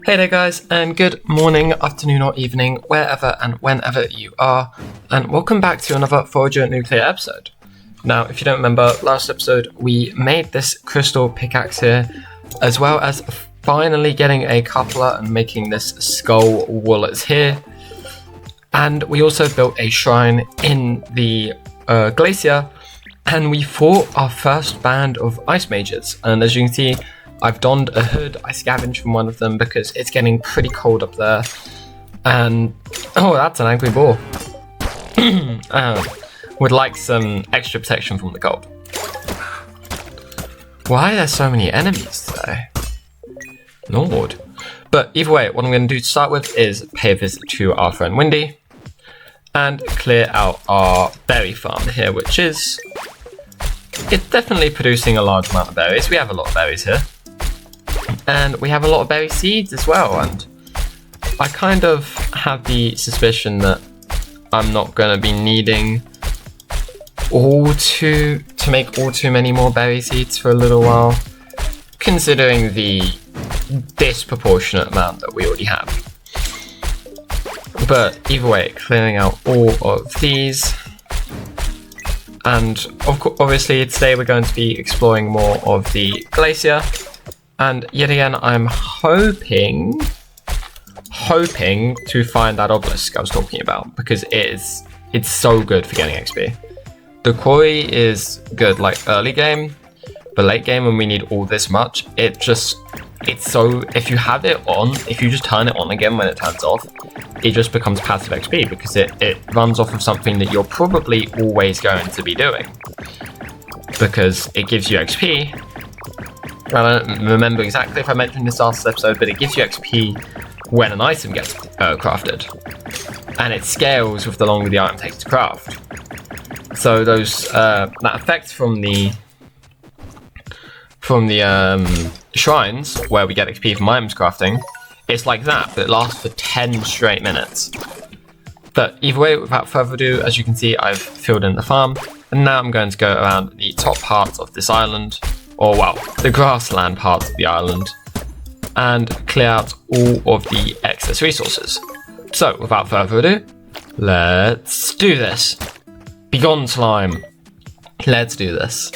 Hey there guys, and good morning, afternoon or evening, wherever and whenever you are, and welcome back to another Forager nuclear episode. Now, if you don't remember, last episode we made this crystal pickaxe here, as well as finally getting a coupler and making this skull wallet here. And we also built a shrine in the glacier, and we fought our first band of ice mages. And as you can see, I've donned a hood. I scavenged from one of them because it's getting pretty cold up there. And oh, that's an angry boar. Would like some extra protection from the cold. Why are there so many enemies today? Lord. But either way, what I'm going to do to start with is pay a visit to our friend Windy and clear out our berry farm here, which is... it's definitely producing a large amount of berries. We have a lot of berries here. And we have a lot of berry seeds as well, and I kind of have the suspicion that I'm not going to be needing to make all too many more berry seeds for a little while, considering the disproportionate amount that we already have. But either way, clearing out all of these, and obviously today we're going to be exploring more of the glacier. And yet again, I'm hoping to find that obelisk I was talking about, because it's so good for getting XP. The quarry is good like early game, but late game when we need all this much, it's so, if you have it on, if you just turn it on again when it turns off, it just becomes passive XP because it runs off of something that you're probably always going to be doing, because it gives you XP. I don't remember exactly if I mentioned this last episode, but it gives you XP when an item gets crafted, and it scales with the longer the item takes to craft. So those that effect from the shrines where we get XP from items crafting, it's like that, but it lasts for 10 straight minutes. But either way, without further ado, as you can see, I've filled in the farm, and now I'm going to go around the top part of this island, or well, the grassland part of the island, and clear out all of the excess resources. So, without further ado, let's do this. Begone slime. Let's do this.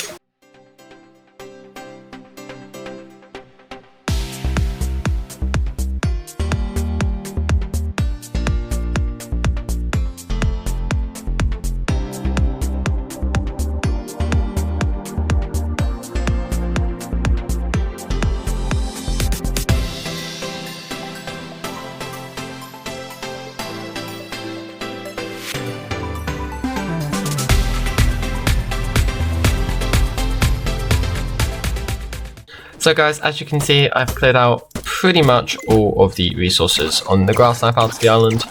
So guys, as you can see, I've cleared out pretty much all of the resources on the grassland part of the island,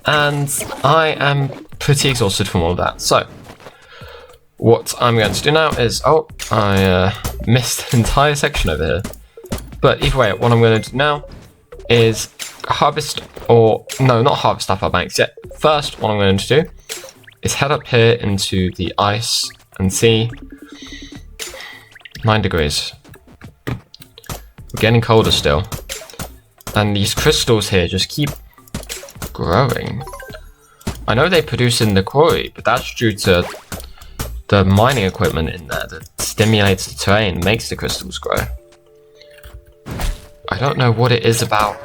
and I am pretty exhausted from all of that. So, what I'm going to do now is, I missed an entire section over here. But either way, what I'm going to do now is harvest, or no, not harvest up our banks yet. First, what I'm going to do is head up here into the ice and see 9 degrees. We're getting colder still, and these crystals here just keep growing. I know they produce in the quarry, but that's due to the mining equipment in there that stimulates the terrain, makes the crystals grow. I don't know what it is about.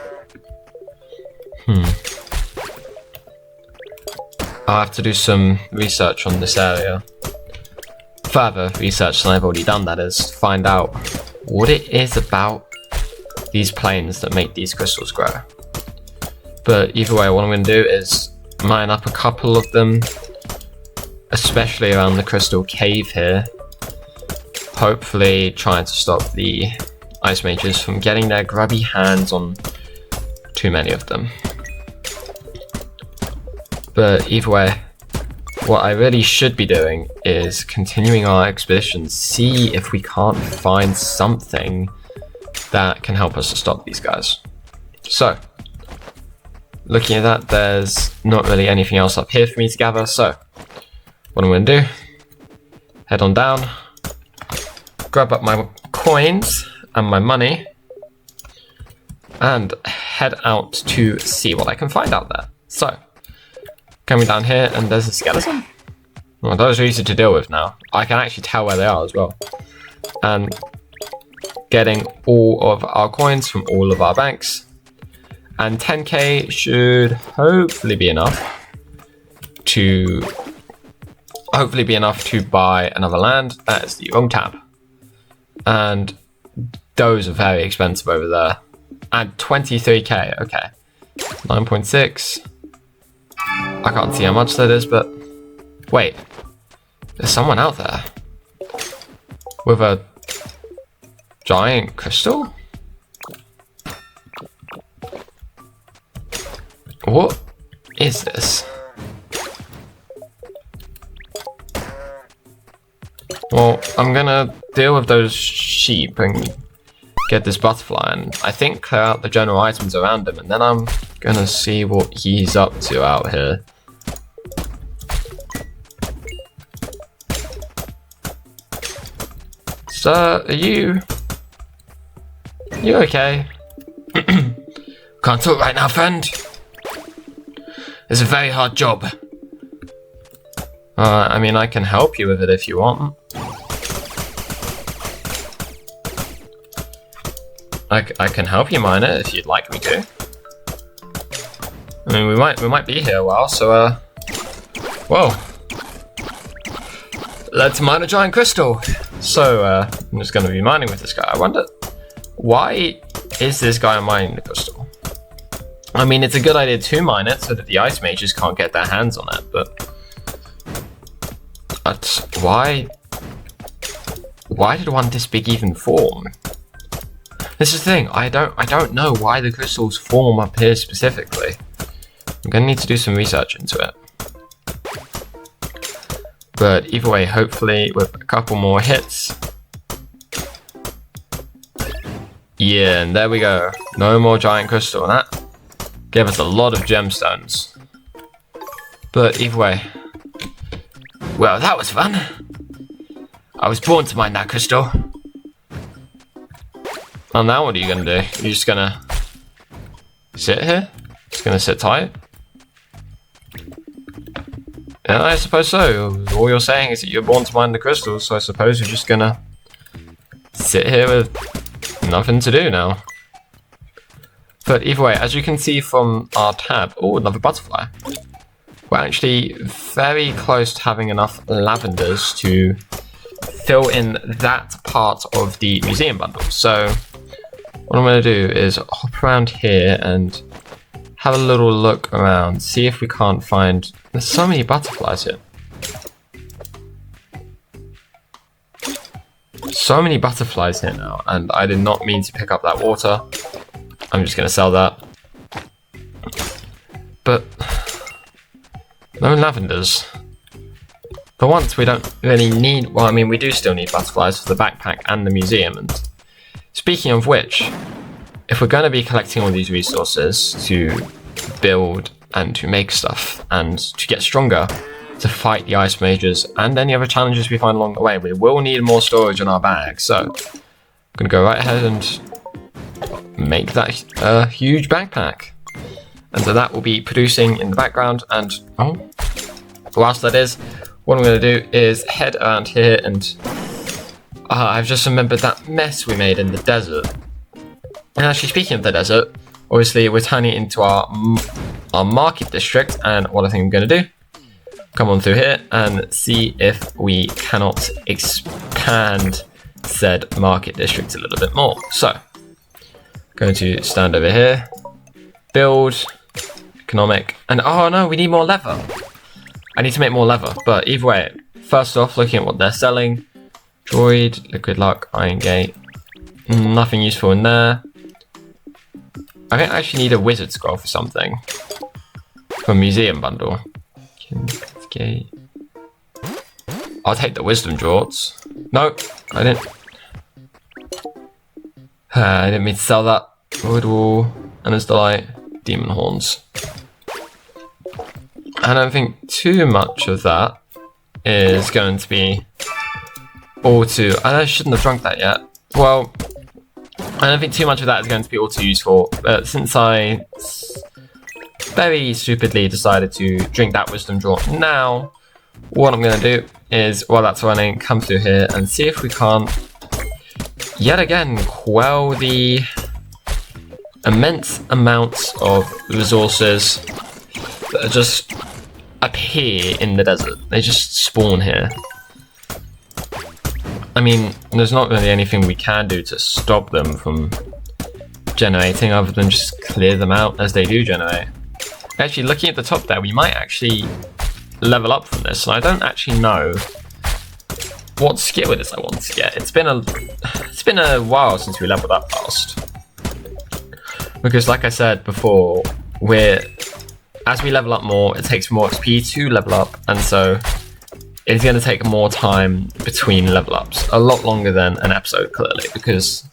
I'll have to do some research on this area. Further research than I've already done, that is, to find out what it is about these planes that make these crystals grow. But either way, what I'm going to do is mine up a couple of them, especially around the crystal cave here, hopefully trying to stop the ice mages from getting their grubby hands on too many of them. But either way, what I really should be doing is continuing our expedition, see if we can't find something that can help us to stop these guys. So, looking at that, there's not really anything else up here for me to gather, so what I'm going to do, head on down, grab up my coins and my money, and head out to see what I can find out there. So, coming down here, and there's a skeleton. Well, those are easy to deal with now. I can actually tell where they are as well. And getting all of our coins from all of our banks. And 10k should hopefully be enough to buy another land. That is the wrong tab. And those are very expensive over there. And 23k, okay. 9.6. I can't see how much that is, but wait. There's someone out there with a giant crystal? What is this? Well, I'm gonna deal with those sheep and get this butterfly, and I think clear out the general items around him, and then I'm gonna see what he's up to out here. Sir, are you okay? Can't talk right now, friend. It's a very hard job. I mean, I can help you with it if you want. I can help you mine it if you'd like me to. I mean, we might be here a while, so well, let's mine a giant crystal. So I'm just going to be mining with this guy. I wonder, why is this guy mining the crystal? I mean, it's a good idea to mine it so that the ice mages can't get their hands on it, but why did one this big even form? This is the thing, I don't know why the crystals form up here specifically. I'm gonna need to do some research into it. But either way, hopefully with a couple more hits. Yeah, and there we go. No more giant crystal, and that gave us a lot of gemstones. But either way, well, that was fun. I was born to mine that crystal. And now what are you gonna do? You're just gonna sit here? Just gonna sit tight? Yeah, I suppose so. All you're saying is that you're born to mine the crystals, so I suppose you're just gonna sit here with nothing to do now. But either way, as you can see from our tab, oh, another butterfly. We're actually very close to having enough lavenders to fill in that part of the museum bundle. So what I'm going to do is hop around here and have a little look around, see if we can't find... There's so many butterflies here. So many butterflies here now, and I did not mean to pick up that water. I'm just going to sell that. But no lavenders. For once, we don't really need... Well, I mean, we do still need butterflies for the backpack and the museum. And speaking of which, if we're going to be collecting all these resources to build and to make stuff and to get stronger, to fight the ice mages and any other challenges we find along the way, we will need more storage in our bag. So I'm going to go right ahead and make that huge backpack. And so that will be producing in the background. And whilst that is, what I'm going to do is head around here, and I've just remembered that mess we made in the desert. And actually, speaking of the desert, obviously we're turning it into our market district, and what I think I'm going to do, come on through here and see if we cannot expand said market district a little bit more. So, going to stand over here, build, economic, and oh no, we need more leather. I need to make more leather, but either way, first off, looking at what they're selling, droid, liquid luck, iron gate, nothing useful in there. I think I actually need a wizard scroll for something. For a museum bundle. Gate. I'll take the wisdom draughts. No, I didn't. I didn't mean to sell that. Wood wall, and as delight, demon horns. I don't think too much of that is going to be all to... I shouldn't have drunk that yet. Well, I don't think too much of that is going to be all too useful, but since I very stupidly decided to drink that wisdom draw now, what I'm going to do is, while that's running, come through here and see if we can't yet again quell the immense amounts of resources that just appear in the desert. They just spawn here. I mean, there's not really anything we can do to stop them from generating other than just clear them out as they do generate. Actually, looking at the top there, we might actually level up from this, and I don't actually know what skill it is I want to get. It's been a while since we leveled up last. Because like I said before, as we level up more, it takes more XP to level up, and so it's going to take more time between level ups. A lot longer than an episode, clearly, because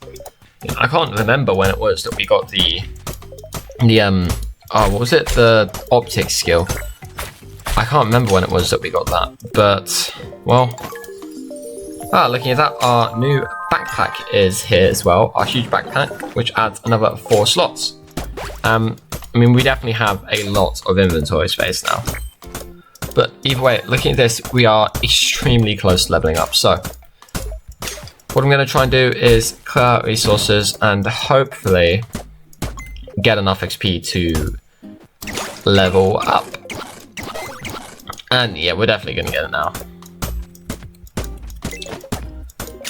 I can't remember when it was that we got the what was it? The optic skill. I can't remember when it was that we got that, but, well, looking at that, our new backpack is here as well, our huge backpack, which adds another 4 slots. I mean, we definitely have a lot of inventory space now. But either way, looking at this, we are extremely close to leveling up. So what I'm going to try and do is clear out resources and hopefully get enough XP to level up. And yeah, we're definitely going to get it now.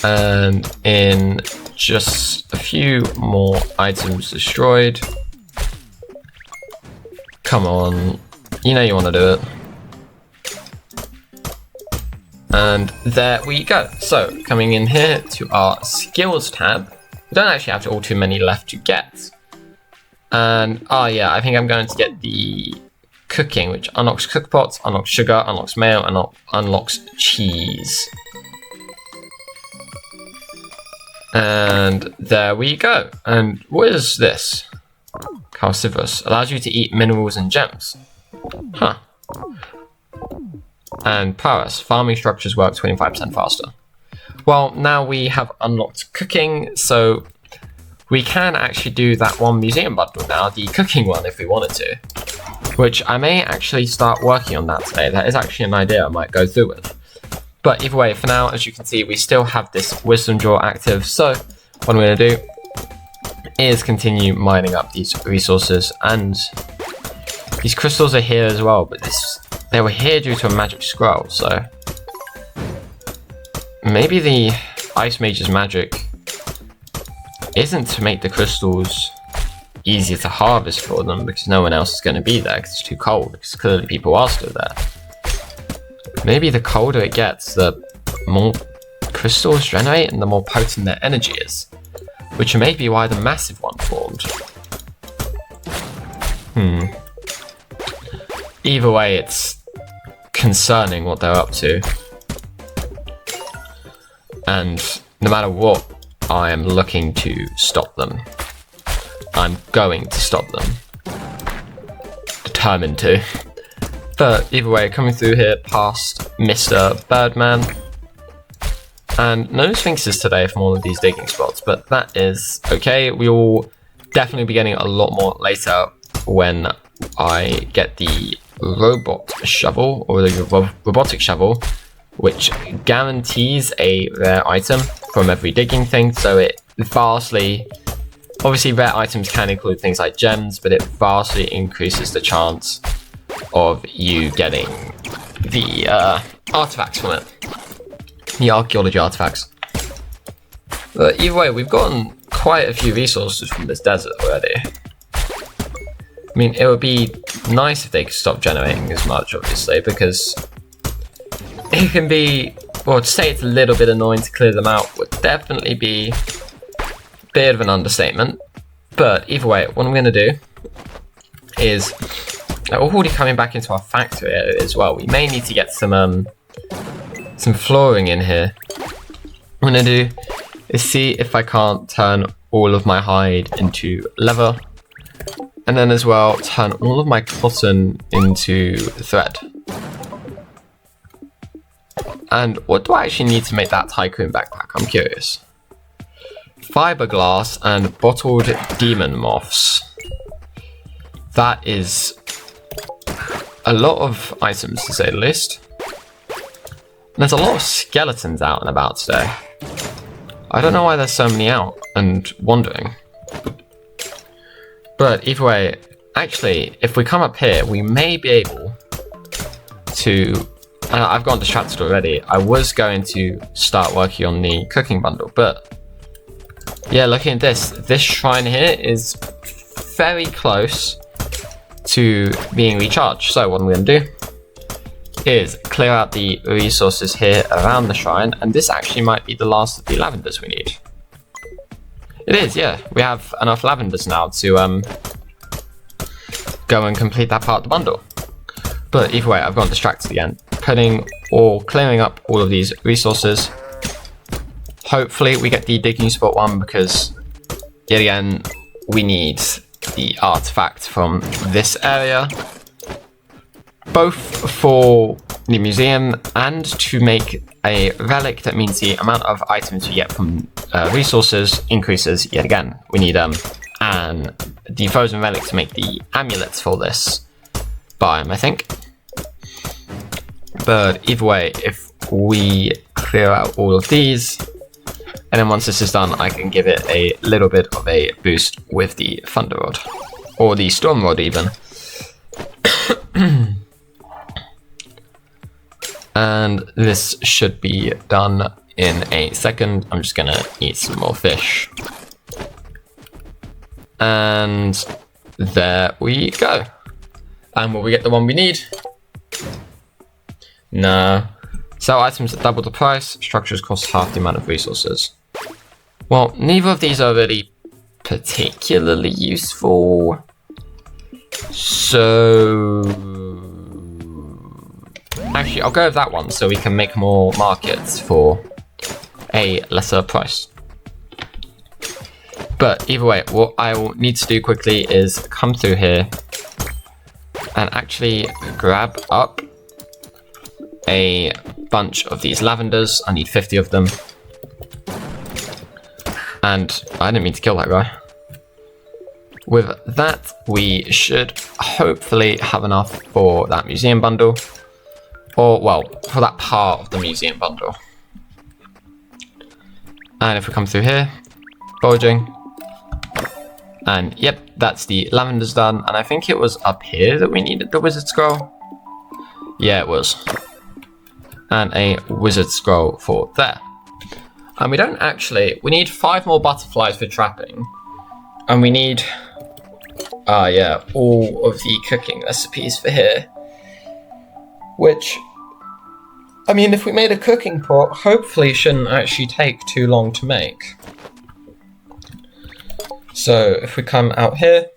And in just a few more items destroyed. Come on, you know you want to do it. And there we go. So coming in here to our skills tab, we don't actually have all too many left to get. And yeah, I think I'm going to get the cooking, which unlocks cookpots, unlocks sugar, unlocks mayo, and unlocks cheese. And there we go. And what is this? Calciferous. Allows you to eat minerals and gems. Huh. And Paris. Farming structures work 25% faster. Well, now we have unlocked cooking, so we can actually do that one museum bundle now, the cooking one, if we wanted to. Which I may actually start working on that today. That is actually an idea I might go through with. But either way, for now, as you can see, we still have this wisdom drawer active. So what I'm going to do is continue mining up these resources. And these crystals are here as well, but they were here due to a magic scroll. So maybe the Ice Mage's magic isn't to make the crystals easier to harvest for them, because no one else is going to be there because it's too cold, because clearly people are still there. Maybe the colder it gets, the more crystals generate and the more potent their energy is, which may be why the massive one formed. Either way, it's concerning what they're up to, and no matter what, I am looking to stop them. I'm going to stop them. Determined to. But either way, coming through here past Mr. Birdman. And no sphinxes today from all of these digging spots, but that is okay. We will definitely be getting a lot more later when I get the robot shovel, or the robotic shovel, which guarantees a rare item from every digging thing, so it vastly... Obviously, rare items can include things like gems, but it vastly increases the chance of you getting the artifacts from it. The archaeology artifacts. But either way, we've gotten quite a few resources from this desert already. I mean, it would be nice if they could stop generating as much, obviously, because it can be... Well, to say it's a little bit annoying to clear them out would definitely be a bit of an understatement. But either way, what I'm going to do is... We're already coming back into our factory area as well. We may need to get some flooring in here. What I'm going to do is see if I can't turn all of my hide into leather. And then as well, turn all of my cotton into thread. And what do I actually need to make that tycoon backpack? I'm curious. fiberglass and bottled demon moths. That is a lot of items, to say the least. There's a lot of skeletons out and about today. I don't know why there's so many out and wandering. But either way, actually, if we come up here, we may be able to... I've gotten distracted already. I was going to start working on the cooking bundle, but yeah, looking at this shrine here is very close to being recharged. So what I'm going to do is clear out the resources here around the shrine, and this actually might be the last of the lavenders we need. It is, yeah. We have enough lavenders now to go and complete that part of the bundle. But either way, I've gotten distracted again. Clearing up all of these resources. Hopefully we get the digging spot one, because yet again we need the artifact from this area, both for the museum and to make a relic. That means the amount of items we get from resources increases yet again. We need and the frozen relic to make the amulets for this biome, I think. But either way, if we clear out all of these, and then once this is done, I can give it a little bit of a boost with the thunder rod, or the storm rod even. And this should be done in a second. I'm just gonna eat some more fish. And there we go. And will we get the one we need? No. Sell items at double the price. Structures cost half the amount of resources. Well, neither of these are really particularly useful. So... actually, I'll go with that one so we can make more markets for a lesser price. But either way, what I will need to do quickly is come through here and actually grab up a bunch of these lavenders. I need 50 of them. And I didn't mean to kill that guy. With that, we should hopefully have enough for that museum bundle. Or, well, for that part of the museum bundle. And if we come through here, foraging. And yep, that's the lavenders done. And I think it was up here that we needed the wizard scroll. Yeah, it was. And a wizard scroll for there. And we don't actually, we need 5 more butterflies for trapping. And we need, yeah, all of the cooking recipes for here. Which, I mean, if we made a cooking pot, hopefully it shouldn't actually take too long to make. So if we come out here,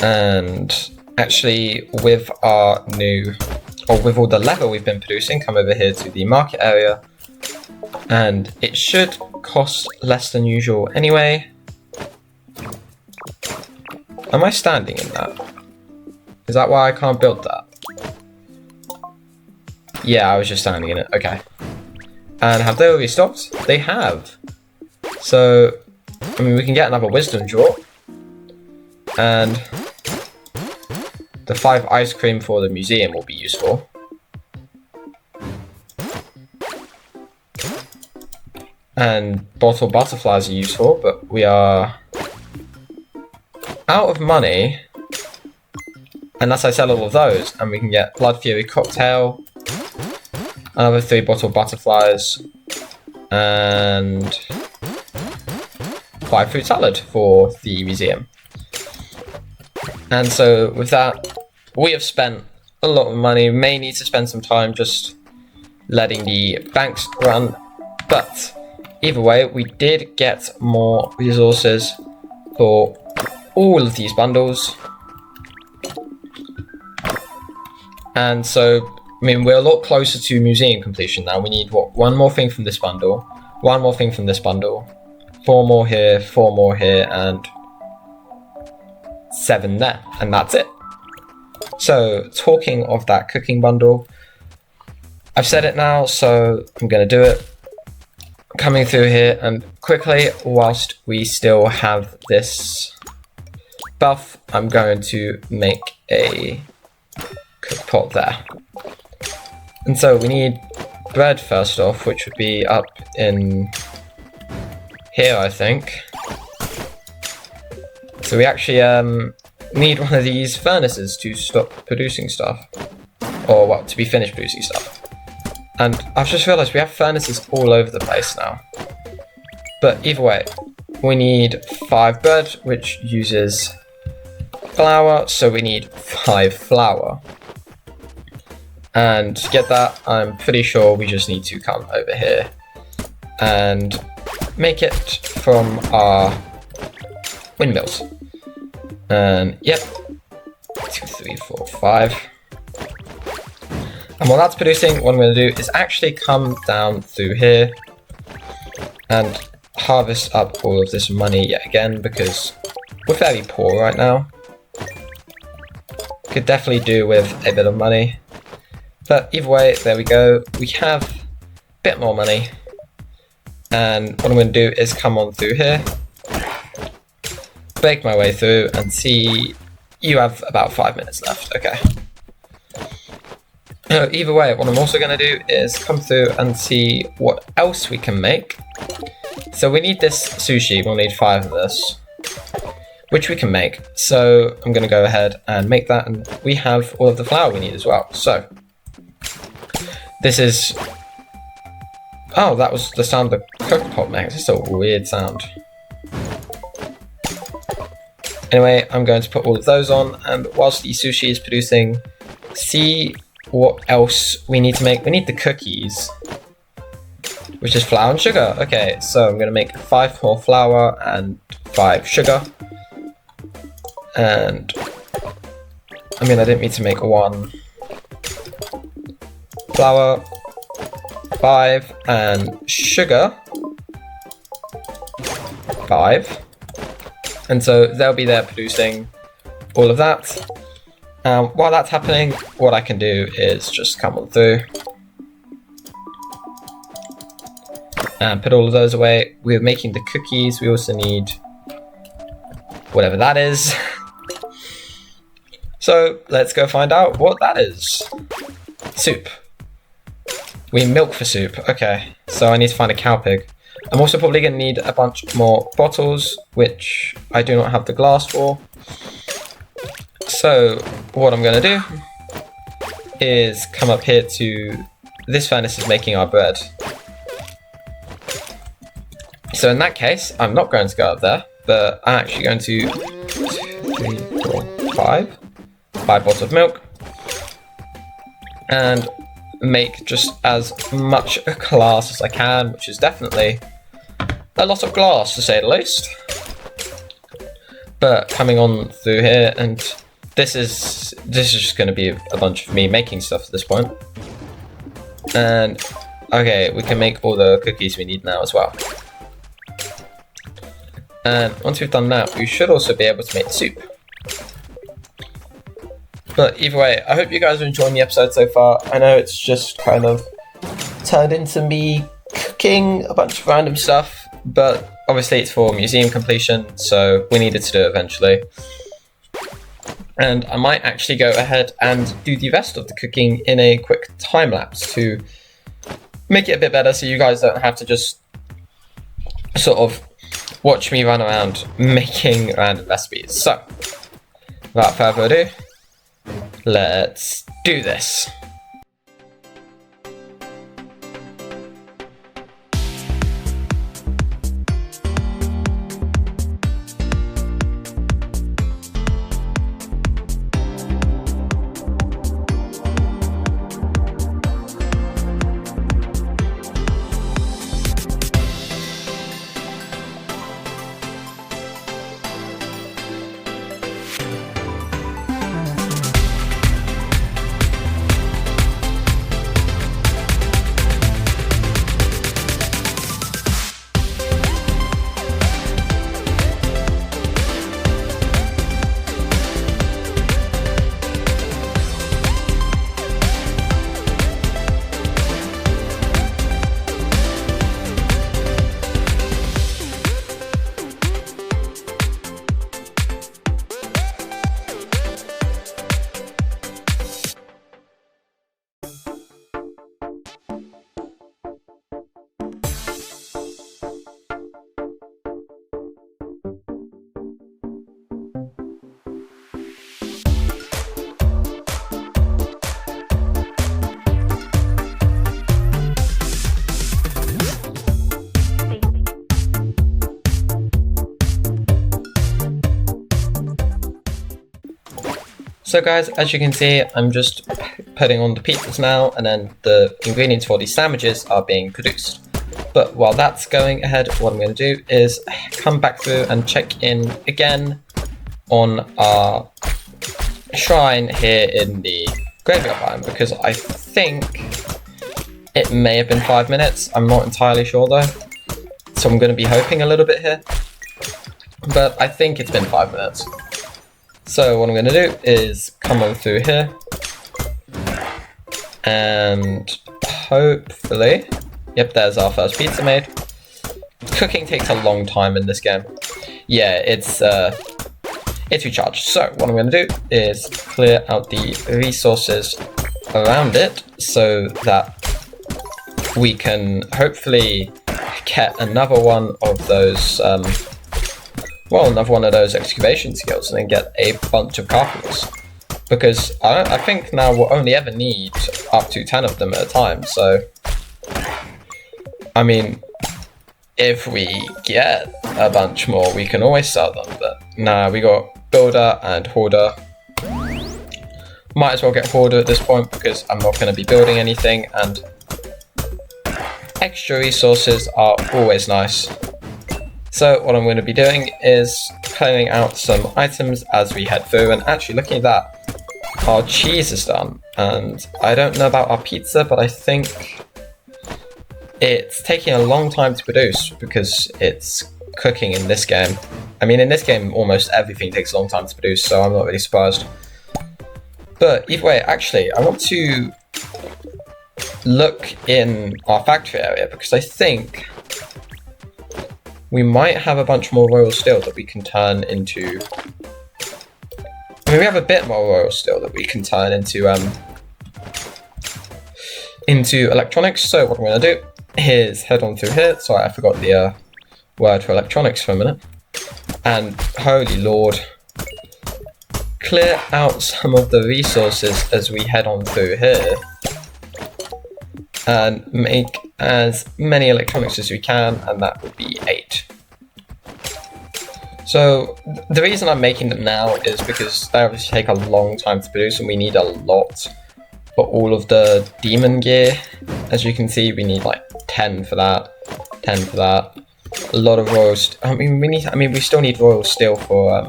and actually with our new, or with all the leather we've been producing, come over here to the market area, and it should cost less than usual anyway. Am I standing in that? Is that why I can't build that? Yeah, I was just standing in it, okay. And have they already stopped? They have. So, I mean, we can get another wisdom draw. And the 5 ice cream for the museum will be useful. And bottle butterflies are useful, but we are out of money unless I sell all of those, and we can get Blood Fury cocktail, another 3 bottle butterflies, and 5 fruit salad for the museum. And so with that, we have spent a lot of money. We may need to spend some time just letting the banks run, but either way, we did get more resources for all of these bundles. And so, I mean, we're a lot closer to museum completion now. We need, what, 1 more thing from this bundle, 1 more thing from this bundle, 4 more here, 4 more here, and 7 there, and that's it. So, talking of that cooking bundle, I've said it now, so I'm going to do it. coming through here and quickly, whilst we still have this buff, I'm going to make a cook pot there. And so we need bread first off, which would be up in here, I think. So we actually need one of these furnaces to stop producing stuff. Or what, to be finished producing stuff. And I've just realised we have furnaces all over the place now. But either way, we need 5 bread, which uses flour, so we need 5 flour. And to get that, I'm pretty sure we just need to come over here and make it from our windmills. And yep, 2, 3, 4, 5. And while that's producing, what I'm going to do is actually come down through here and harvest up all of this money yet again, because we're fairly poor right now. Could definitely do with a bit of money. But either way, there we go. We have a bit more money. And what I'm going to do is come on through here, break my way through and see. You have about 5 minutes left. Okay. Either way, what I'm also going to do is come through and see what else we can make. So we need this sushi. We'll need 5 of this, which we can make. So I'm going to go ahead and make that, and we have all of the flour we need as well. So this is... Oh, that was the sound the cook pot makes. It's a weird sound. Anyway, I'm going to put all of those on, and whilst the sushi is producing, see what else we need to make. We need the cookies, which is flour and sugar. Okay, so I'm going to make 5 more flour and 5 sugar. And I mean, I didn't mean to make 1 flour, 5, and sugar, 5. And so they'll be there producing all of that. While that's happening, what I can do is just come on through and put all of those away. We're making the cookies. We also need whatever that is. So let's go find out what that is. Soup. We need milk for soup. Okay, so I need to find a cow pig. I'm also probably going to need a bunch more bottles, which I do not have the glass for. So what I'm going to do is come up here to this furnace is making our bread. So in that case, I'm not going to go up there, but I'm actually going to 2, 3, 4, 5 bottles of milk and make just as much glass as I can, which is definitely a lot of glass to say the least. But coming on through here, and this is just going to be a bunch of me making stuff at this point. And okay, we can make all the cookies we need now as well. And once we've done that, we should also be able to make soup. But either way, I hope you guys are enjoying the episode so far. I know it's just kind of turned into me cooking a bunch of random stuff, but obviously it's for museum completion, so we needed to do it eventually. And I might actually go ahead and do the rest of the cooking in a quick time lapse to make it a bit better, so you guys don't have to just sort of watch me run around making random recipes. So, without further ado, let's do this. So guys, as you can see, I'm just putting on the pizzas now, and then the ingredients for these sandwiches are being produced. But while that's going ahead, what I'm going to do is come back through and check in again on our shrine here in the graveyard biome, because I think it may have been 5 minutes. I'm not entirely sure though, so I'm going to be hoping a little bit here, but I think it's been 5 minutes. So what I'm going to do is come on through here, and hopefully, yep, there's our first pizza made. Cooking takes a long time in this game. Yeah, it's recharged. So what I'm going to do is clear out the resources around it so that we can hopefully get another one of those another one of those excavation skills, and then get a bunch of carpenters, because I think now we'll only ever need up to 10 of them at a time. So I mean, if we get a bunch more, we can always sell them, but nah, we got builder and hoarder. Might as well get hoarder at this point, because I'm not going to be building anything, and extra resources are always nice. So what I'm going to be doing is clearing out some items as we head through, and actually looking at that, our cheese is done, and I don't know about our pizza, but I think it's taking a long time to produce because it's cooking in this game. I mean, in this game almost everything takes a long time to produce, so I'm not really surprised. But either way, actually, I want to look in our factory area, because I think we might have a bunch more royal steel that we can turn into... I mean, we have a bit more royal steel that we can turn into electronics. So what I'm going to do is head on through here. Sorry, I forgot the word for electronics for a minute. And holy lord, clear out some of the resources as we head on through here, and make as many electronics as we can, and that would be 8. So the reason I'm making them now is because they obviously take a long time to produce, and we need a lot for all of the demon gear. As you can see, we need like 10 for that, 10 for that. A lot of royal. We still need royal steel for.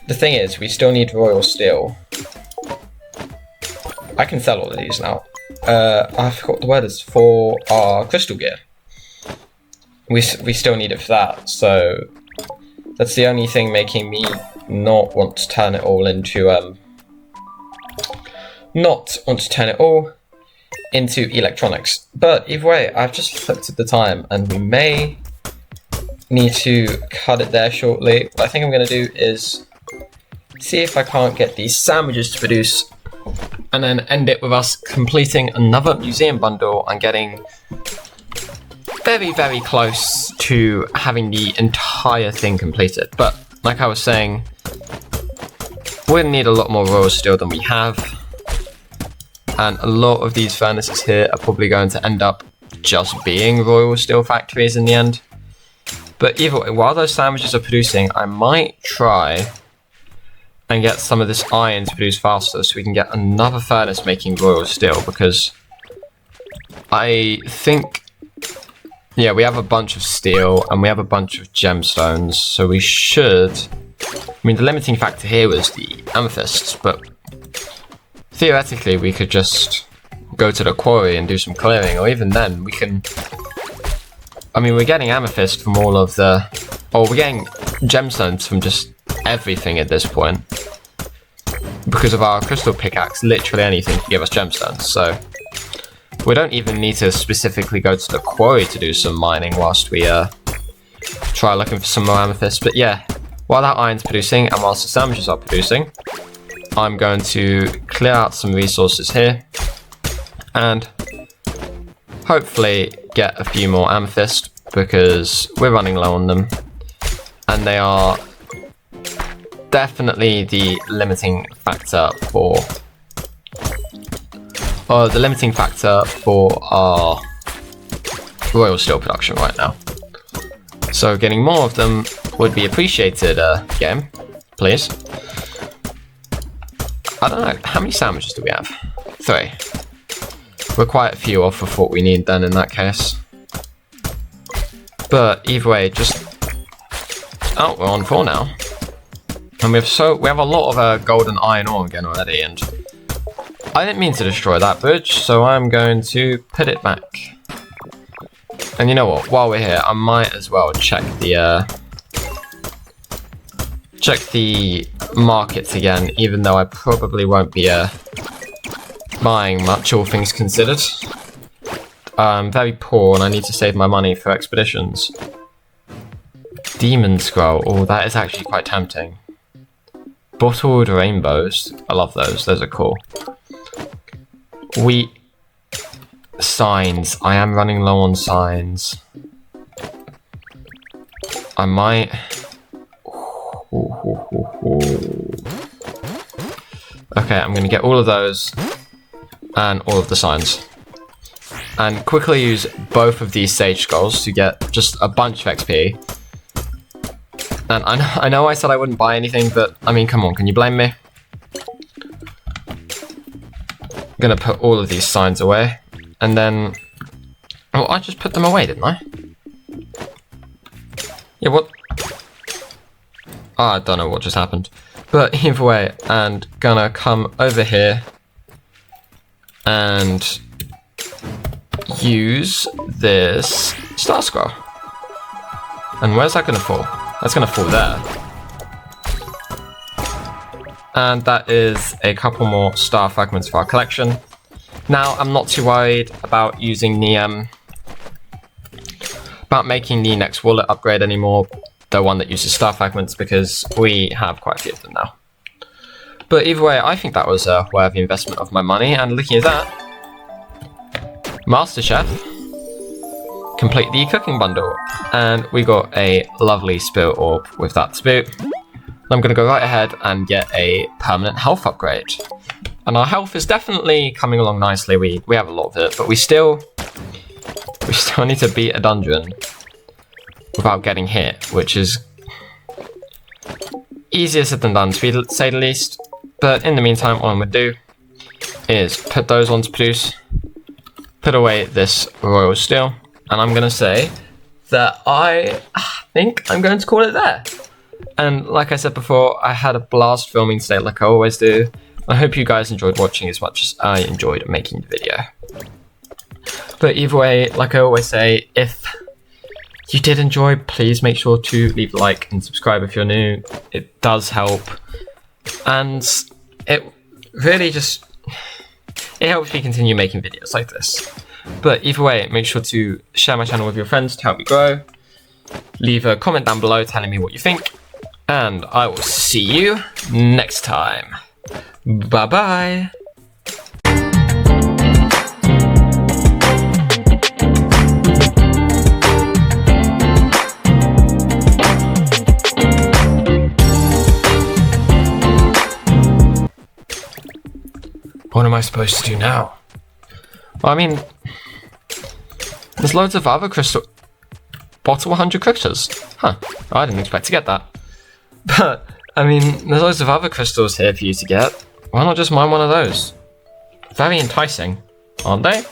The thing is, we still need royal steel. I can sell all of these now. I forgot what the word is for our crystal gear. We still need it for that, so that's the only thing making me not want to turn it all into electronics. But either way, I've just looked at the time, and we may need to cut it there shortly. What I think I'm going to do is see if I can't get these sandwiches to produce, and then end it with us completing another museum bundle and getting very, very close to having the entire thing completed. But like I was saying, we're going to need a lot more royal steel than we have, and a lot of these furnaces here are probably going to end up just being royal steel factories in the end. But either way, while those sandwiches are producing, I might try and get some of this iron to produce faster, so we can get another furnace making royal steel, because I think, yeah, we have a bunch of steel and we have a bunch of gemstones, so we should... I mean, the limiting factor here was the amethysts, but theoretically we could just go to the quarry and do some clearing, or even then we can... I mean, we're getting amethyst from all of the... or we're getting gemstones from just everything at this point. Because of our crystal pickaxe, literally anything can give us gemstones, so we don't even need to specifically go to the quarry to do some mining whilst we try looking for some more amethyst. But yeah, while that iron's producing and whilst the sandwiches are producing, I'm going to clear out some resources here and hopefully get a few more amethyst, because we're running low on them, and they are definitely the limiting factor for our royal steel production right now. So getting more of them would be appreciated, game, please. I don't know, how many sandwiches do we have? 3. We're quite a few off of what we need then in that case. But either way, just... Oh, we're on 4 now. And we have a lot of gold and iron ore again already, and I didn't mean to destroy that bridge, so I'm going to put it back. And you know what, while we're here, I might as well check the markets again, even though I probably won't be buying much, all things considered. I'm very poor and I need to save my money for expeditions. Demon Scroll, oh, that is actually quite tempting. Bottled rainbows, I love those, those are cool. Wheat, signs, I am running low on signs. I might... Okay, I'm gonna get all of those and all of the signs. And quickly use both of these sage skulls to get just a bunch of XP. And I know I said I wouldn't buy anything, but I mean, come on, can you blame me? I'm gonna put all of these signs away, and then... Oh, I just put them away, didn't I? Yeah, what? Oh, I don't know what just happened. But either way, and gonna come over here and use this star scroll. And where's that gonna fall? That's gonna fall there. And that is a couple more star fragments for our collection. Now, I'm not too worried about using the about making the next wallet upgrade anymore, the one that uses star fragments, because we have quite a few of them now. But either way, I think that was a worthy investment of my money, and looking at that, Master Chef, complete the cooking bundle, and we got a lovely spirit orb with that to boot. I'm going to go right ahead and get a permanent health upgrade. And our health is definitely coming along nicely, we have a lot of it, but we still need to beat a dungeon without getting hit, which is easier said than done, to say the least. But in the meantime, what I'm going to do is put those on to produce, put away this royal steel, and I'm going to say that I think I'm going to call it there. And like I said before, I had a blast filming today like I always do. I hope you guys enjoyed watching as much as I enjoyed making the video. But either way, like I always say, if you did enjoy, please make sure to leave a like and subscribe if you're new. It does help. And it really just, it helps me continue making videos like this. But either way, make sure to share my channel with your friends to help me grow. Leave a comment down below telling me what you think. And I will see you next time. Bye-bye. What am I supposed to do now? Well, I mean, there's loads of other crystal... Bottle 100 crystals. Huh, I didn't expect to get that. But, I mean, there's loads of other crystals here for you to get. Why not just mine one of those? Very enticing, aren't they?